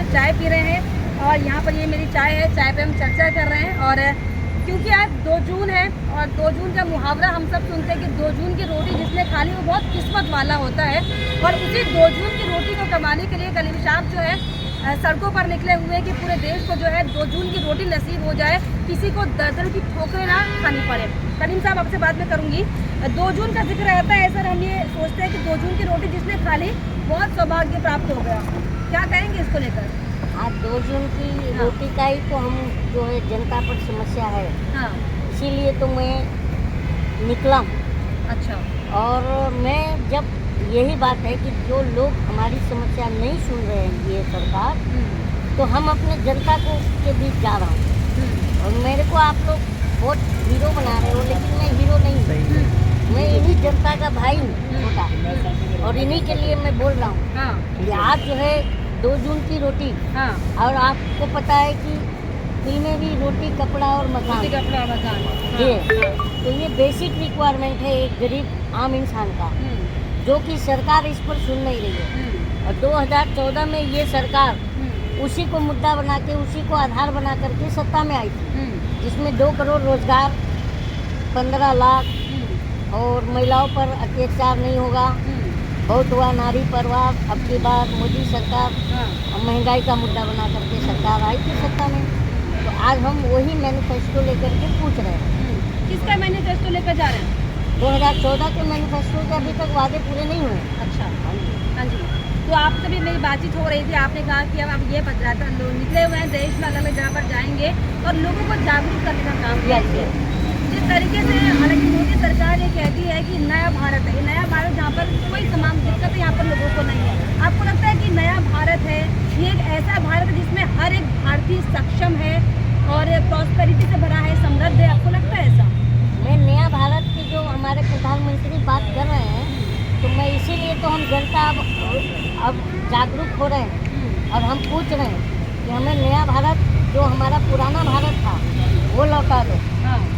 चाय पी रहे हैं और यहाँ पर ये मेरी चाय है, चाय पे हम चर्चा कर रहे हैं। और क्योंकि आज 2 जून है और 2 जून का मुहावरा हम सब सुनते हैं कि 2 जून की रोटी जिसने खा ली वो बहुत किस्मत वाला होता है। और उसी 2 जून की रोटी को कमाने के लिए कलीम साहब जो है सड़कों पर निकले हुए हैं कि पूरे देश को जो है 2 जून की रोटी नसीब हो जाए, किसी को दर्दन की ठोकरें ना खानी पड़े। कलीम साहब आपसे बात में करूँगी, 2 जून का जिक्र रहता है सर, हम ये सोचते हैं कि 2 जून की रोटी जिसने खा ली बहुत सौभाग्य प्राप्त हो गया, क्या कहेंगे इसको लेकर? आज 2 जून की रोटी का ही तो हम जो है जनता पर समस्या है। हाँ, इसीलिए तो मैं निकला। अच्छा। और मैं जब यही बात है कि जो लोग हमारी समस्या नहीं सुन रहे हैं ये सरकार, तो हम अपने जनता को के बीच जा रहा हूँ। और मेरे को आप लोग बहुत हीरो बना रहे हो, लेकिन मैं हीरो नहीं हूँ। मैं इन्हीं जनता का भाई हूँ छोटा, और इन्हीं के लिए मैं बोल रहा हूँ। हाँ, कि आज जो है 2 जून की रोटी, हाँ, और आपको पता है कि फिल्में भी रोटी कपड़ा और मकान, कपड़ा मकान, ये तो ये बेसिक रिक्वायरमेंट है एक गरीब आम इंसान का, जो कि सरकार इस पर सुन नहीं रही है। और 2014 में ये सरकार उसी को मुद्दा बना के, उसी को आधार बना करके सत्ता में आई थी, जिसमें 2 करोड़ रोजगार, 15 लाख, और महिलाओं पर अत्याचार नहीं होगा, बहुत हुआ नारी परवाह। अब की बार मोदी सरकार महंगाई का मुद्दा बना करके सरकार आई थी सत्ता में। तो आज हम वही मैनिफेस्टो लेकर के पूछ रहे हैं। किसका मैनिफेस्टो लेकर जा रहे हैं? 2014 के मैनिफेस्टो के अभी तक वादे पूरे नहीं हुए। अच्छा, हाँ जी। तो आपसे भी मेरी बातचीत हो रही थी, आपने कहा कि अब आप ये बदलाता लोग निकले हुए हैं देश में, अलग अलग जगह पर जाएंगे और लोगों को जागरूक करने का काम किया है। जिस तरीके से हालांकि मोदी सरकार ये कहती है कि नया भारत है, ये नया भारत जहाँ पर कोई तमाम दिक्कत यहाँ पर लोगों को नहीं है, आपको लगता है कि नया भारत है ये एक ऐसा भारत है जिसमें हर एक भारतीय सक्षम है और प्रॉस्पेरिटी से भरा है, समृद्ध है, आपको लगता है ऐसा? मैं नया भारत की जो हमारे प्रधानमंत्री बात कर रहे हैं, तो मैं इसीलिए तो हम जनता अब जागरूक हो रहे हैं और हम पूछ रहे हैं कि हमें नया भारत, जो हमारा पुराना भारत था वो लौटा दो।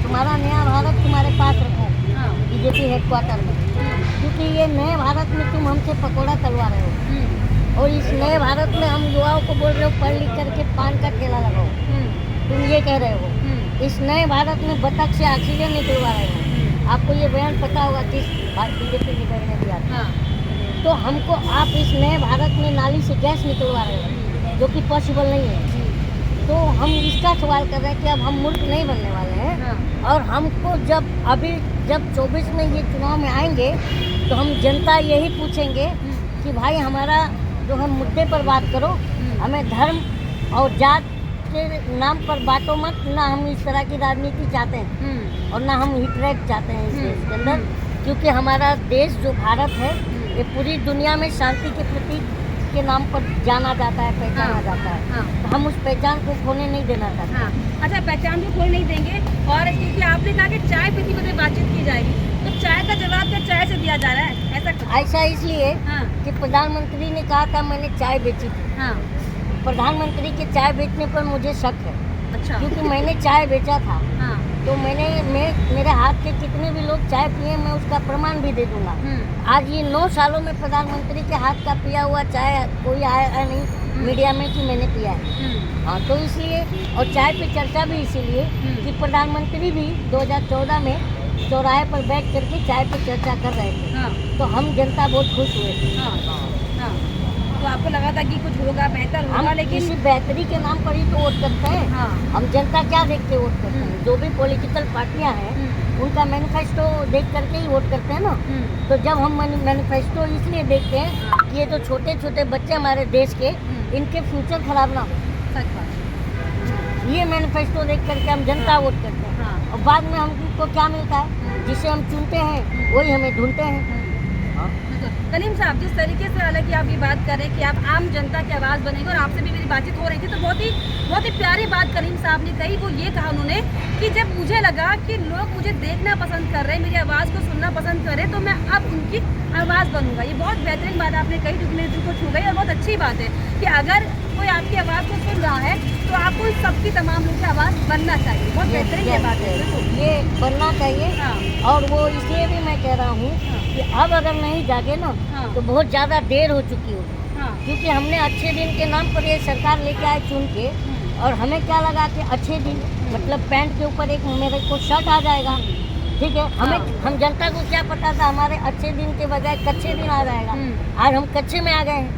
तुम्हारा नया भारत तुम्हारे पास रखो बीजेपी हेडक्वार्टर में, क्योंकि ये नए भारत में तुम हमसे पकौड़ा तलवा रहे हो। और इस नए भारत में हम युवाओं को बोल रहे हो पढ़ लिख करके पान का ठेला लगाओ, तुम ये कह रहे हो। इस नए भारत में बतख से ऑक्सीजन निकलवा रहे हो। आपको ये बयान पता होगा किस बीजेपी लीडर ने दिया था। तो हमको आप इस नए भारत में नाली से गैस निकलवा रहे हो, जो कि पॉसिबल नहीं है। तो हम इसका सवाल कर रहे हैं कि अब हम मूर्ख नहीं बनने वाले हैं। और हमको जब 24 में ये चुनाव में आएंगे, तो हम जनता यही पूछेंगे कि भाई हमारा जो हम मुद्दे पर बात करो, हमें धर्म और जात के नाम पर बांटो मत। ना हम इस तरह की राजनीति चाहते हैं और ना हम हिटलर चाहते हैं इस देश के अंदर, क्योंकि हमारा देश जो भारत है ये पूरी दुनिया में शांति के प्रतीक के नाम पर जाना जाता है, पहचाना जाता है। तो हम उस पहचान को खोने नहीं देना चाहते। अच्छा, पहचान को खोने नहीं देंगे। और क्योंकि आपने कहा कि चाय पीती हुई बातचीत की जाएगी, तो चाय का जवाब क्या चाय से दिया जा रहा है? ऐसा इसलिए कि प्रधानमंत्री ने कहा था मैंने चाय बेची थी। प्रधानमंत्री के चाय बेचने पर मुझे शक है। अच्छा, क्योंकि मैंने चाय बेचा था। तो मेरे हाथ के कितने भी लोग चाय पिए, मैं उसका प्रमाण भी दे दूंगा। आज ये 9 सालों में प्रधानमंत्री के हाथ का पिया हुआ चाय कोई आया नहीं मीडिया में कि मैंने पिया है। हाँ, तो इसलिए, और चाय पे चर्चा भी इसीलिए कि प्रधानमंत्री भी 2014 में चौराहे पर बैठ करके चाय पे चर्चा कर रहे थे। तो हम जनता बहुत खुश हुए थे। तो आपको लगा था कि कुछ होगा, बेहतर होगा, लेकिन किसी बेहतरी के नाम पर ही तो वोट करते हैं। हम जनता क्या देख के वोट करते हैं? जो भी पॉलिटिकल पार्टियां हैं उनका मैनिफेस्टो देख करके ही वोट करते हैं ना। तो जब हम मैनिफेस्टो इसलिए देखते हैं कि ये जो छोटे छोटे बच्चे हमारे देश के, इनके फ्यूचर खराब ना हो, ये मैनिफेस्टो देख करके हम जनता वोट करते हैं। और बाद में हमको क्या मिलता है? जिसे हम चुनते हैं वही हमें ढूंढते हैं। कलीम साहब, जिस तरीके से हालांकि आप ये बात कर रहे हैं कि आप आम जनता की आवाज़ बनेंगे, और आपसे भी मेरी बातचीत हो रही थी, तो बहुत ही प्यारी बात कलीम साहब ने कही। वो ये कहा उन्होंने कि जब मुझे लगा कि लोग मुझे देखना पसंद कर रहे हैं, मेरी आवाज़ को सुनना पसंद कर रहे हैं, तो मैं अब उनकी आवाज़ बनूंगा। ये बहुत बेहतरीन बात आपने कही, जो मेरे दिल को छू गई। और बहुत अच्छी बात है कि अगर कोई आपकी आवाज़ को सुन रहा है तो आपको सबकी तमाम लोगों की आवाज़ बनना चाहिए। बहुत बेहतरीन ये बात है, ये बनना चाहिए। और वो इसलिए भी मैं कह रहा हूँ कि अब अगर नहीं जागे ना, तो बहुत ज़्यादा देर हो चुकी होगी। हाँ। क्योंकि हमने अच्छे दिन के नाम पर ये सरकार लेके आए चुन के, और हमें क्या लगा कि अच्छे दिन मतलब पैंट के ऊपर एक मेरे को शर्ट आ जाएगा, ठीक है। हम जनता को क्या पता था हमारे अच्छे दिन के बजाय कच्चे दिन आ जाएगा। आज हम कच्चे में आ गए हैं,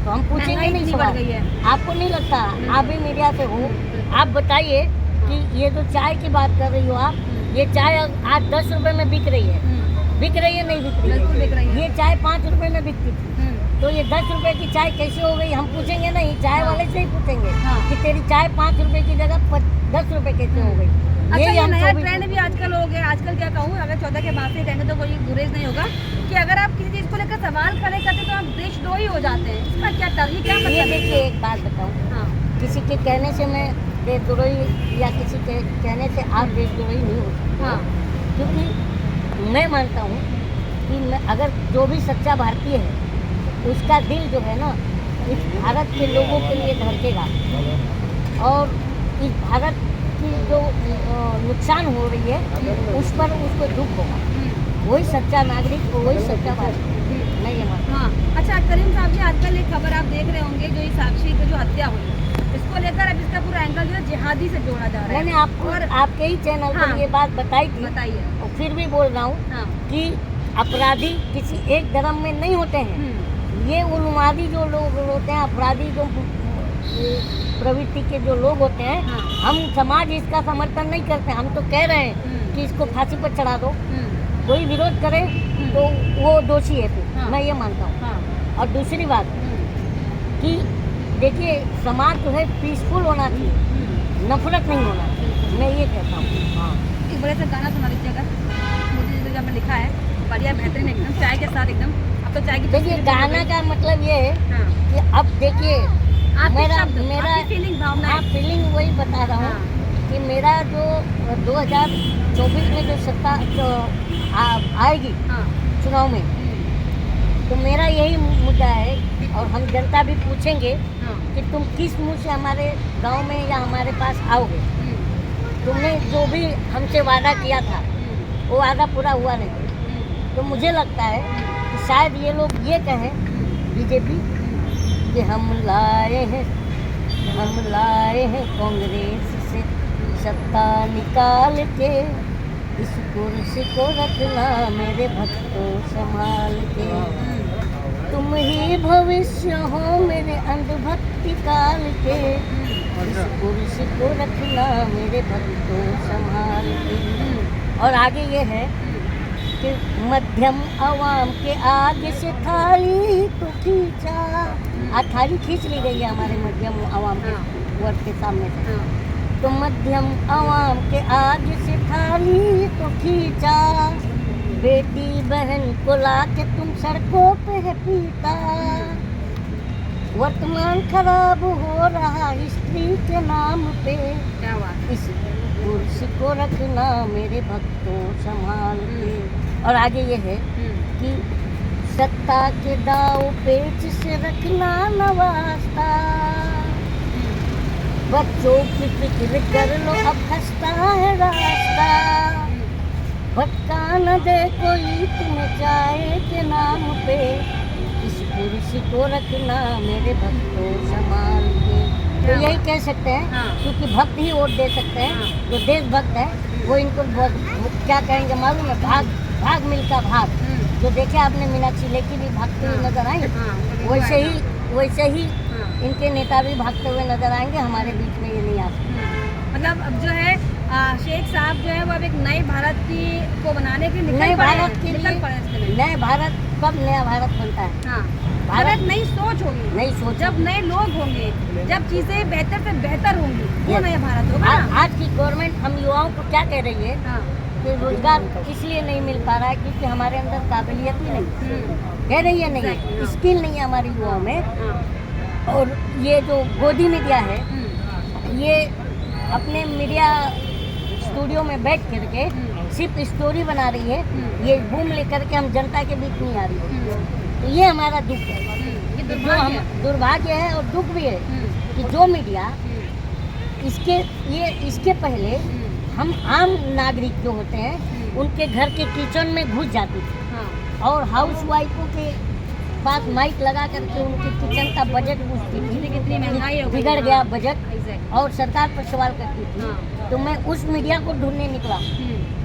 तो हम पूछेंगे महंगाई नहीं इतनी बढ़ सवाल। गई है। आपको नहीं लगता? आप भी मीडिया से हो, आप बताइए कि ये जो चाय की बात कर रही हो आप, ये चाय आज 10 रुपए में बिक रही है, बिक रही है नहीं बिक रही बिल्कुल बिक रही है। ये चाय 5 रुपए में बिकती थी, तो ये 10 रुपए की चाय कैसे हो गई? हम पूछेंगे नहीं, चाय वाले से ही पूछेंगे हाँ। कि तेरी चाय 5 रुपए की जगह 10 रुपए कैसे हो गई? अच्छा, ये हम नया 24 ट्रेंड भी आजकल हो गया। आजकल क्या कहूँ, अगर 14 के बाद से कहेंगे तो कोई गुरेज नहीं होगा कि अगर आप किसी चीज़ को लेकर सवाल खड़े करते तो आप देशद्रोही हो जाते हैं। इसका क्या तर्ज, क्या ये मतलब है? देखिए एक बात बताऊँ, हाँ, किसी के कहने से मैं देशद्रोही या किसी के कहने से आप देशद्रोही नहीं हो सकते, हाँ, क्योंकि मैं मानता हूँ कि अगर जो भी सच्चा भारतीय है उसका दिल जो है ना इस भारत के लोगों के लिए धड़केगा, और इस भारत की जो नुकसान हो रही है उस पर उसको दुख होगा। वही सच्चा नागरिक, वही सच्चा भारतीय, मैं ये मानता हूँ। हाँ। अच्छा करीम साहब जी, आजकल एक खबर आप देख रहे होंगे, जो ये साक्षी की जो हत्या हुई, इसको लेकर अब इसका पूरा एंगल जो है जिहादी से जोड़ा जा रहा है। मैंने आपको और आपके ही चैनल पर हाँ। ये बात बताई थी, बताइए। और फिर भी बोल रहा हूँ हाँ, कि अपराधी किसी एक धर्म में नहीं होते हैं। ये उन्मादी जो लोग होते हैं, अपराधी जो प्रवृत्ति के जो लोग होते हैं, हाँ। हम समाज इसका समर्थन नहीं करते। हम तो कह रहे हैं कि इसको फांसी पर चढ़ा दो, कोई विरोध करे तो वो दोषी है फिर, हाँ। मैं ये मानता हूँ। हाँ, और दूसरी बात कि देखिए समाज जो है पीसफुल होना चाहिए, नफरत नहीं होना चाहिए, मैं ये कहता हूँ। हाँ, एक बड़े से गाना सुना दीजिएगा मुझे, जो आपने लिखा है बढ़िया बेहतरीन एकदम, चाय के साथ एकदम। अब तो चाय की देखिए गाना का मतलब ये है हाँ, कि अब देखिए मेरा फीलिंग भावना हाँ फीलिंग वही बता रहा हूँ हाँ। कि मेरा जो 2024 में जो सत्ता जो आएगी हाँ, चुनाव में, तो मेरा यही मुद्दा है, और हम जनता भी पूछेंगे हाँ, कि तुम किस मुँह से हमारे गांव में या हमारे पास आओगे। तुमने जो भी हमसे वादा किया था वो वादा पूरा हुआ नहीं, तो मुझे लगता है कि शायद ये लोग ये कहें बीजेपी कि हम लाए हैं कांग्रेस से सत्ता निकाल के, इस कुर्सी को रखना मेरे भक्तों संभाल के, तुम ही भविष्य हो मेरे अंधभक्ति काल के, इस कुर्सी को रखना मेरे भक्तों संभाल के। और आगे ये है कि मध्यम आवाम के आगे से थाली तो खींचा, आज थाली खींच ली गई है हमारे मध्यम आवाम के वर्ग के सामने से, तो मध्यम आवाम के आगे से थाली तो खींचा, बेटी बहन को लाके तुम सड़कों पे है पीटा, वर्तमान खराब हो रहा हिस्ट्री के नाम पे, क्या बात। इस कुर्सी को रखना मेरे भक्तों संभाल के। और आगे ये है कि सत्ता के दाव पेच से रखना नवास्ता, बच्चों की फिक्र कर लो अब खस्ता है रास्ता, भटका न दे कोई तुम्हें चाय के नाम पे, इस कुर्सी को रखना मेरे भक्तों संभाल के। तो यही कह सकते हैं हाँ। क्योंकि भक्त ही वोट दे सकते हैं। हाँ। जो देशभक्त है वो इनको क्या कहेंगे मालूम है, भाग मिल्खा भाग। जो देखे आपने मीनाक्षी लेखी भी भागते हुए नजर आई, वैसे ही इनके नेता भी भागते हुए नजर आएंगे, हमारे बीच में ये नहीं आ सकते। मतलब अब जो है शेख साहब जो है वो अब एक नए भारत को बनाने के लिए नए भारत के निकल पड़े इसके लिए। नए भारत कब नया भारत बनता है? हाँ, भारत नई सोच होगी, नई सोच जब नए लोग होंगे, जब चीजें बेहतर से बेहतर होंगी, वो नया भारत होगा ना। आज की गवर्नमेंट हम युवाओं को क्या कह रही है हाँ, कि रोजगार इसलिए नहीं मिल पा रहा है क्योंकि हमारे अंदर काबिलियत ही नहीं, कह रही है नहीं, स्किल नहीं है हमारे युवाओं में। हाँ, और ये जो गोदी मीडिया है ये अपने मीडिया स्टूडियो में बैठ करके सिर्फ स्टोरी बना रही है, ये बूम लेकर के हम जनता के बीच नहीं आ रही है। तो ये हमारा दुख है, ये जो हम दुर्भाग्य है और दुख भी है कि जो मीडिया इसके पहले हम आम नागरिक जो होते हैं उनके घर के किचन में घुस जाती थी हाँ, और हाउस वाइफों के पास माइक लगा करके उनके किचन का बजट पूछती थी, कितनी महंगाई हो गई। बिगड़ गया बजट, Exactly. और सरकार पर सवाल करती थी। हाँ। तो मैं उस मीडिया को ढूंढने निकला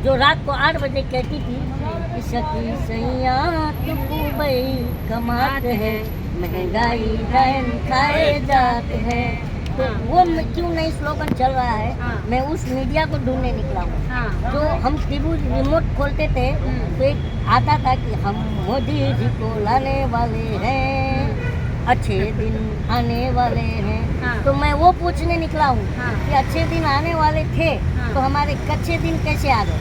जो रात को 8 बजे कहती थी कि सखी सैया तू खूबई कमात है, महंगाई रैन खाए जाते हैं। तो वो क्यों नहीं स्लोगन चल रहा है, हाँ। मैं उस मीडिया को ढूंढने निकला हूँ। हाँ। जो हम टीवी रिमोट खोलते थे तो एक आता था कि हम मोदी जी को लाने वाले हैं, अच्छे दिन आने वाले हैं। हाँ। तो मैं वो पूछने निकला हूँ हाँ। कि अच्छे दिन आने वाले थे हाँ। तो हमारे कच्चे दिन कैसे आ गए,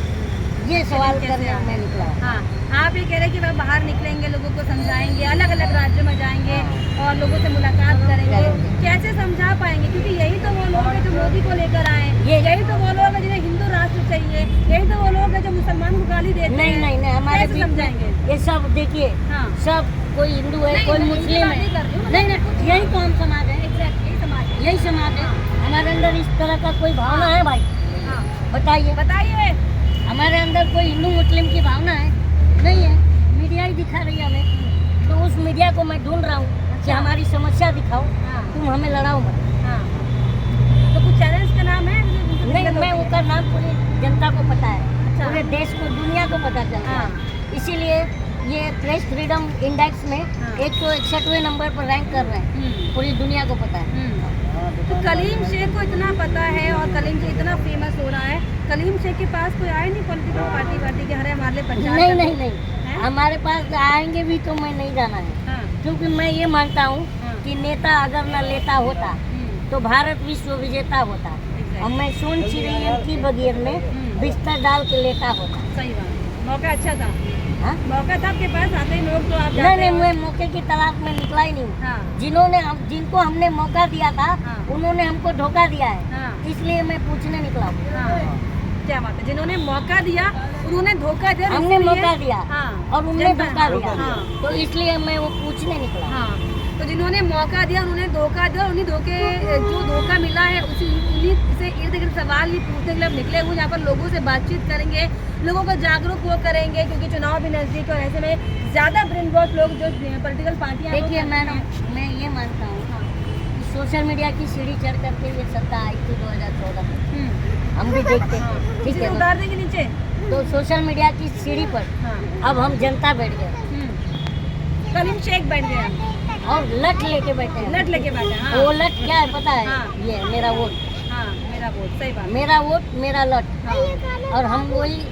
ये सवाल कैसे करने आ गए? मैं निकला हूँ। हाँ, आप ये कह रहे हैं कि वह बाहर निकलेंगे, लोगों को समझाएंगे, अलग अलग राज्यों में जाएंगे और लोगों से मुलाकात करेंगे। कैसे समझा पाएंगे, क्योंकि यही तो वो लोग हैं जो मोदी को लेकर आए, यही तो वो लोग हैं जिन्हें हिंदू राष्ट्र चाहिए, यही तो वो लोग हैं जो मुसलमान को गाली देते नहीं हैं। नहीं नहीं, हमारे कैसे बीच में समझाएंगे? ये सब देखिए, हाँ। सब कोई हिंदू है, नहीं, कोई मैं मुस्लिम हिंदी है। बात नहीं कर रही हूँ, नहीं नहीं, यही तो हम समाज है, Exactly, यही समाज है। यही समाज है। हमारे अंदर इस तरह का कोई भावना है भाई, हाँ, बताइए। बताइए। हमारे अंदर कोई हिंदू मुस्लिम की भावना है नहीं है, मीडिया ही दिखा रही है हमें। तो उस मीडिया को मैं ढूंढ रहा हूँ कि अच्छा। हमारी समस्या दिखाओ, हाँ। तुम हमें लड़ाओ मत। हाँ। तो कुछ चैलेंज का नाम है? नहीं, मैं उसका नाम पूरी जनता को पता है, अच्छा। पूरे देश को, दुनिया को पता चलता हाँ। है। इसीलिए ये प्रेस फ्रीडम इंडेक्स में हाँ। 161वें नंबर पर रैंक कर रहे हैं, पूरी दुनिया को पता है। तो कलीम शेख को इतना पता है और कलीम शेख इतना फेमस हो रहा है, कलीम शेख के पास कोई आए नहीं पॉलिटिकल पार्टी के हरे हमारे लिए प्रचार नहीं करने? नहीं नहीं, हैं? हमारे पास आएंगे भी तो मैं नहीं जाना है, हाँ। क्योंकि मैं ये मानता हूँ हाँ। कि नेता अगर न लेता होता तो भारत विश्व विजेता होता, और मैं सोन चिड़ैयन की बगीर में बिस्तर डाल के लेटा होता। सही बात, मौका अच्छा था। हाँ? मौका था आपके पास, आते ही लोग तो आप नहीं नहीं, मैं मौके की तलाश में निकला ही नहीं हूँ। हाँ। जिनको हमने मौका दिया था हाँ। उन्होंने हमको धोखा दिया है, हाँ। इसलिए मैं पूछने निकला हूँ। हाँ। क्या बात है, जिन्होंने मौका दिया उन्होंने धोखा दिया, हमने इसलिए- मौका दिया हाँ। और उन्होंने जनता- धोखा दिया, हाँ। तो इसलिए मैं वो पूछने निकला। हाँ, तो जिन्होंने मौका दिया उन्होंने धोखा दिया, उन्हीं जो धोखा मिला है उन्हीं से इर्द गिर्द सवाल ही पूछने के लिए हम निकले हुए, यहाँ पर लोगों से बातचीत करेंगे, लोगों को जागरूक वो करेंगे, क्योंकि चुनाव भी नजदीक है और ऐसे में ज्यादा ब्रेन वॉश लोग जो पॉलिटिकल पार्टियां देखिए मैडम, मैं ये मानता हूँ कि सोशल मीडिया की सीढ़ी चढ़ करके ये सत्ता आई थी 2014 में, हम भी देखते हैं, ठीक है। उतार देंगे नीचे। तो सोशल मीडिया की सीढ़ी पर हाँ। अब हम जनता बैठ गए कलीम शेख बैठ गया और लट लेके बैठे हैं। लट लेके बैठे हैं, हाँ। वो लट क्या है पता है? हाँ। ये मेरा वोट, हाँ, मेरा वोट, सही बात। मेरा वोट मेरा लट, हाँ। और हम वही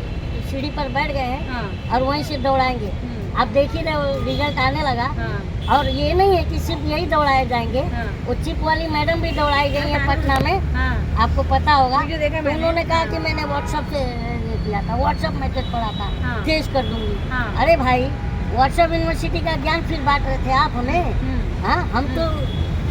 सीढ़ी पर बैठ गए हैं हाँ। और वहीं से दौड़ाएंगे। आप देखिए ना, रिजल्ट आने लगा, हाँ। और ये नहीं है कि सिर्फ यही दौड़ाए जाएंगे, हाँ। वो चिप वाली मैडम भी दौड़ाई गई है पटना में, हाँ। आपको पता होगा। वीडियो देखा तो मैंने। उन्होंने कहा कि मैंने व्हाट्सएप से ये किया था, व्हाट्सएप मैसेज पढ़ा था, हाँ। केस कर दूंगी। हाँ। अरे भाई, व्हाट्सएप यूनिवर्सिटी का ज्ञान फिर बांट रहे थे आप हमें। हाँ, हम तो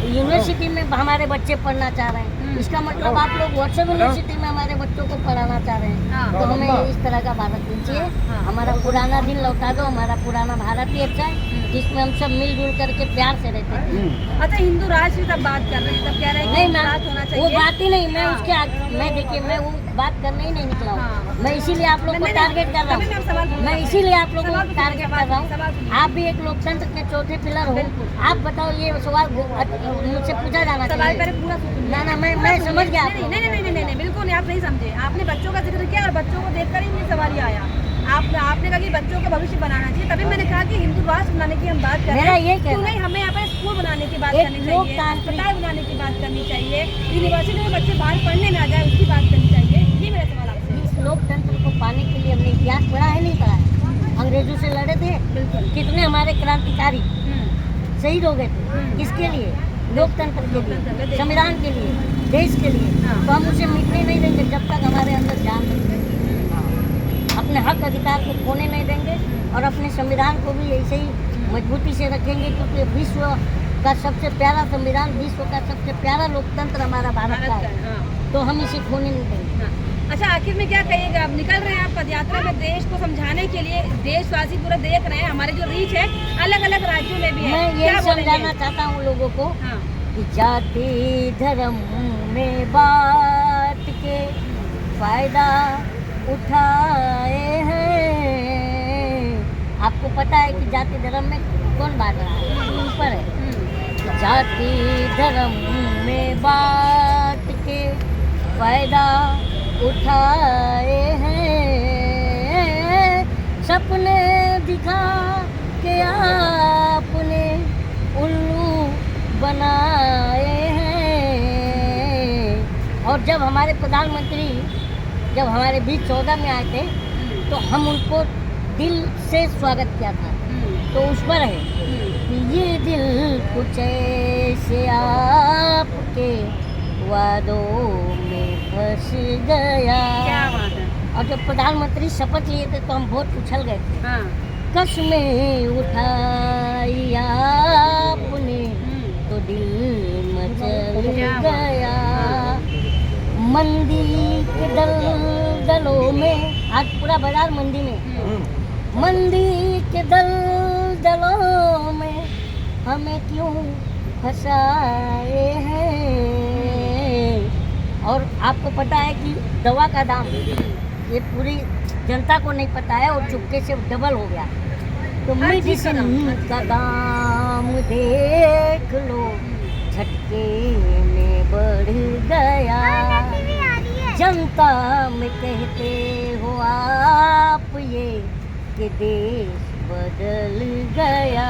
यूनिवर्सिटी में हमारे बच्चे पढ़ना चाह रहे हैं, इसका मतलब आप लोग व्हाट्सएप यूनिवर्सिटी में हमारे बच्चों को पढ़ाना चाह रहे हैं। हाँ। तो हमें इस तरह का भारत नहीं चाहिए, हाँ। हमारा पुराना दिन लौटा दो, हमारा पुराना भारत ही अच्छा है जिसमें हम सब मिलजुल करके प्यार से रहते थे। अच्छा, हिंदू राष्ट्र की सब बात कर रहे हैं, तब कह रहे हैं कि नहीं हिंदू मैम, राष्ट्र होना वो चाहिए। बात ही नहीं, मैं हाँ। उसके मैं देखिए, मैं वो बात करने ही नहीं निकला हूँ। हाँ। मैं इसीलिए आप लोग को नहीं, टारगेट कर रहा तभी मैं आप सवाल हूँ, पूछ मैं रहा हूँ। इसीलिए आप लोगों सवाल को पूछिए, टारगेट सवाल कर रहा पूछिए, सवाल हूँ। पूछिए। आप भी एक लोकतंत्र के चौथे पिलर हो, बिल्कुल। आप बताओ, ये सवाल मुझसे पूछा जाना सवाल चाहिए। पहले पूरा सुनिए। ना ना, मैं समझ गया नहीं आपको। नहीं नहीं नहीं नहीं नहीं, बिल्कुल नहीं, आप नहीं समझे। आपने बच्चों का जिक्र किया और बच्चों को देखकर ही ये सवाल ही आया। आपने कहा कि बच्चों का भविष्य बनाना चाहिए, तभी मैंने कहा कि हिंदू राष्ट्र बनाने की हम बात कर रहे मेरा हैं। ये कहना क्यों नहीं हमें यहाँ पर स्कूल बनाने की बात एक करनी चाहिए, लोकतांत्रिक- अस्पताल बनाने की बात करनी चाहिए, यूनिवर्सिटी में बच्चे बाहर पढ़ने ना जाए उसकी बात करनी चाहिए। ये मेरा सवाल आपसे। इस लोकतंत्र को पाने के लिए हमने इतिहास पढ़ा है, नहीं पढ़ा है? अंग्रेजों से लड़े थे, बिल्कुल। कितने हमारे क्रांतिकारी शहीद हो गए थे, किसके लिए? लोकतंत्र के लोकतंत्र के लिए, लिए। संविधान के लिए, देश के लिए। हाँ। तो हम उसे मिटने नहीं देंगे जब तक हमारे अंदर जान नहीं है। अपने हक अधिकार को खोने नहीं देंगे और अपने संविधान को भी ऐसे ही मजबूती से रखेंगे, क्योंकि विश्व का सबसे प्यारा संविधान, विश्व का सबसे प्यारा लोकतंत्र हमारा भारत का है, हाँ। तो हम इसे खोने नहीं देंगे। हाँ। अच्छा, आखिर में क्या कहिएगा? आप निकल रहे हैं, आप पदयात्रा में देश को समझाने के लिए, देशवासी पूरा देख रहे हैं, हमारे जो रीच है अलग अलग राज्यों में भी है, मैं ये क्या बोलेंगे? समझाना चाहता हूँ लोगों को हाँ। कि जाति धर्म में बात के फायदा उठाए हैं। आपको पता है कि जाति धर्म में कौन बांट रहा है? ऊपर है। जाति धर्म में बांट के फायदा उठाए हैं, सपने दिखा के आपने उल्लू बनाए हैं। और जब हमारे प्रधानमंत्री जब हमारे बीच 14 में आए थे तो हम उनको दिल से स्वागत किया था। तो उस पर है कि ये दिल कुछ ऐसे आपके वादों में फंस गया। क्या बात है। और जब प्रधानमंत्री शपथ लिए थे तो हम बहुत उछल गए थे। हाँ। कसमें उठाई आपने तो दिल मचल क्या बात है। गया। मंदी के दलदलों में, आज पूरा बाजार मंदी में, मंदी के दलदलों में हमें क्यों फंसाए हैं। और आपको पता है कि दवा का दाम ये पूरी जनता को नहीं पता है और चुपके से डबल हो गया। तो मेडिसिन का दाम देख लो झटके में बढ़ गया। जनता में कहते हो आप ये कि देश बदल गया।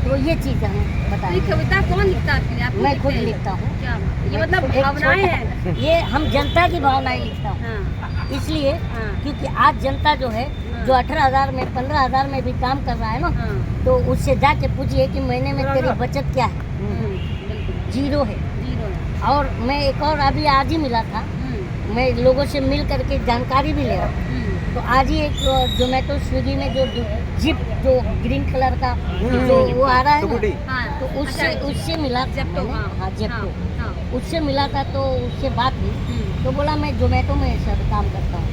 तो ये चीज़ हम ये बताएं। कविता कौन लिखता है आपके लिए? आप मैं लिखते खुद हैं? लिखता हूँ। क्या बात है। ये मतलब एक भावनाएं छोटा- हैं। ये हम जनता की भावनाएं लिखता हूँ। हाँ। इसलिए हाँ। क्योंकि आज जनता जो है जो 18,000 में 15,000 में भी काम कर रहा है ना, हाँ। तो उससे जाके पूछिए कि महीने में तेरी बचत क्या है। बिल्कुल। जीरो है। जीरो है। और मैं एक और अभी आज ही मिला था, मैं लोगों से मिल करके जानकारी भी ले रहा हूँ। तो आज ही एक जोमेटो स्विगी में जो जिप जो ग्रीन कलर का जो वो आ रहा है ना, हाँ। तो उससे अच्छा, उससे मिला था जेप्टो, मैंने। हाँ। हाँ जेप्टो, हाँ। उससे मिला था तो उससे बात हुई। तो बोला मैं जोमेटो में सर काम करता हूँ।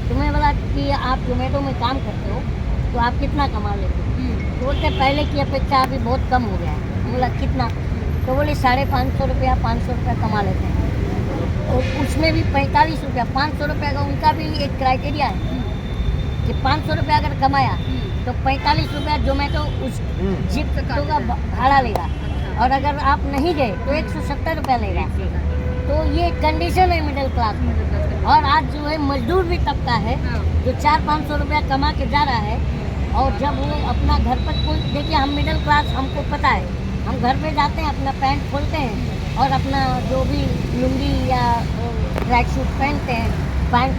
तो मैं बोला कि आप जोमेटो में काम करते हो तो आप कितना कमा लेते हो? तो बोलते पहले की अपेक्षा अभी बहुत कम हो गया है। बोला कितना? तो बोले 550 रुपया 500 रुपया कमा लेते हैं। और उसमें भी 45 रुपया 500 रुपया का उनका भी एक क्राइटेरिया है कि 500 रुपया अगर कमाया तो 45 रुपया जोमेटो उस जिप का भाड़ा लेगा। और अगर आप नहीं गए तो 170 रुपया लेगा। तो ये कंडीशन है मिडिल क्लास में। और आज जो है मजदूर भी तबका है जो 400-500 रुपया कमा के जा रहा है। और जब वो अपना घर पर कोई, देखिए हम मिडिल क्लास, हमको पता है, हम घर पे जाते हैं अपना पैंट खोलते हैं और अपना जो भी लुंगी या ट्रैक सूट पहनते हैं पैंट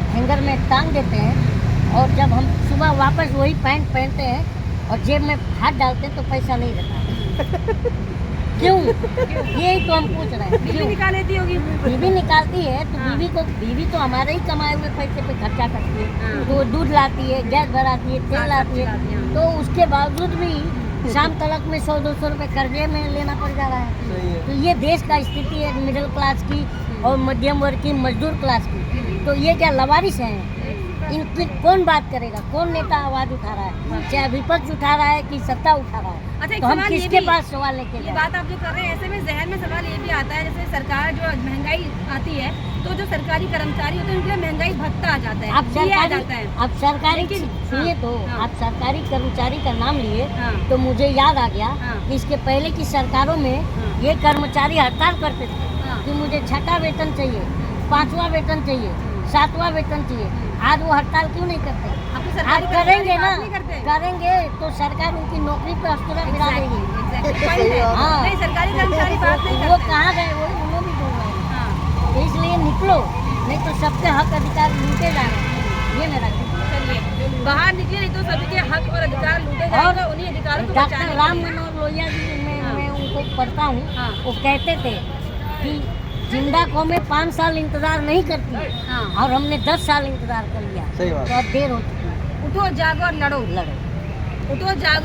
हैंगर में टांग देते हैं। और जब हम सुबह वापस वही पैंट पहनते हैं और जेब में हाथ डालते हैं तो पैसा नहीं रहता। क्यों? यही तो हम पूछ रहे हैं। बीवी निकाल लेती होगी। बीवी निकालती है तो हाँ। बीवी तो हमारे ही कमाए हुए पैसे पे खर्चा करती है। हाँ। तो वो दूध लाती है, गैस भराती है, तेल हाँ, लाती सब्जी लाती है। है। तो उसके बावजूद भी शाम तलक में 100-200 रुपये कर्जे में लेना पड़ जा रहा है। तो ये देश का स्थिति है मिडिल क्लास की और मध्यम वर्ग की, मजदूर क्लास की। तो ये क्या लवारिस हैं? इनकी कौन बात करेगा? कौन नेता आवाज उठा रहा है? चाहे विपक्ष उठा रहा है कि सत्ता उठा रहा है? अच्छा, एक तो हम सवाल ये किसके भी- पास सवाल लेके ये जाएं? बात आप जो कर रहे हैं, ऐसे में जहन में सवाल ये भी आता है, जैसे सरकार जो महंगाई आती है तो जो सरकारी कर्मचारी होते हैं उनके लिए महंगाई भत्ता आ जाता है, आप दिया जाता है। सरकारी लेकिन- सुनिए तो हाँ। आप सरकारी कर्मचारी का नाम लिए हाँ। तो मुझे याद आ गया हाँ। कि इसके पहले की सरकारों में हाँ। ये कर्मचारी हड़ताल करते थे हाँ। कि मुझे 6वां वेतन चाहिए, 5वां वेतन चाहिए, 7वां वेतन चाहिए। आज वो हड़ताल क्यों नहीं करते? आपको आप सरकारी करेंगे ना, बात नहीं करते। करेंगे तो सरकार उनकी नौकरी पे अस्तूरा गिरा देगी। Exactly, point है। हाँ। नहीं, सरकारी कर्मचारी बात नहीं वो करते। कहाँ गए? वो उन्होंने भी बोल रहे हैं। हाँ। तो इसलिए निकलो, नहीं तो सबके हक अधिकार लूटे जा रहे हैं। ये मेरा कहना है। चलिए, बाहर निकले नहीं तो सभी के हक और अधिकार लूटे जाएंगे। उन्हीं अधिकारों को डॉक्टर बचाने राम के लिए। मनोहर लोहिया जी हाँ। मैं उनको पढ़ता हूँ। हाँ। वो कहते थे कि जिंदा कौमें 5 साल इंतजार नहीं करती हाँ। और हमने 10 साल इंतजार कर लिया। सही बात। तो अब देर हो चुकी है। उठो जागो और लड़ो। लड़ो। उठो जागो।